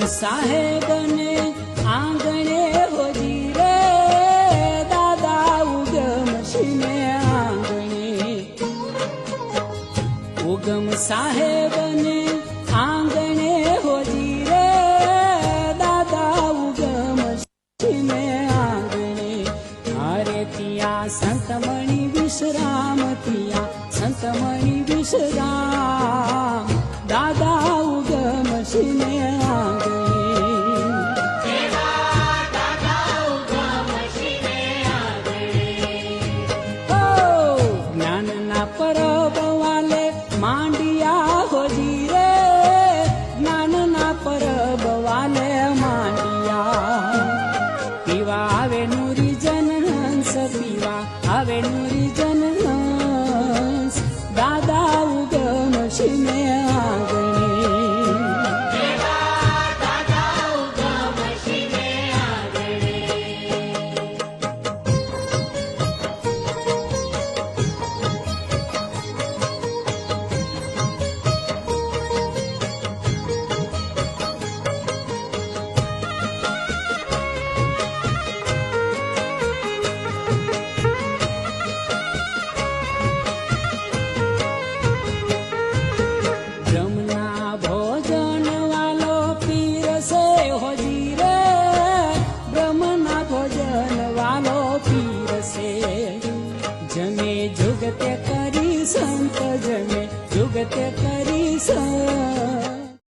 साहेब ने आंगणे होजी रे दादा उगम शिने आंगणे उगम साहेब ने आंगणे होजी रे दादा उगम शिने आंगणे अरे तिया संतमणि विश्राम तिया संतमणि विश्राम दादा उगम शिने आंगणे आवे नूरी जन हंस दादा उगम शिने आंगणे दादा उगम शिने आंगणे जमे जुगते करी संत जमे जुगते करी संत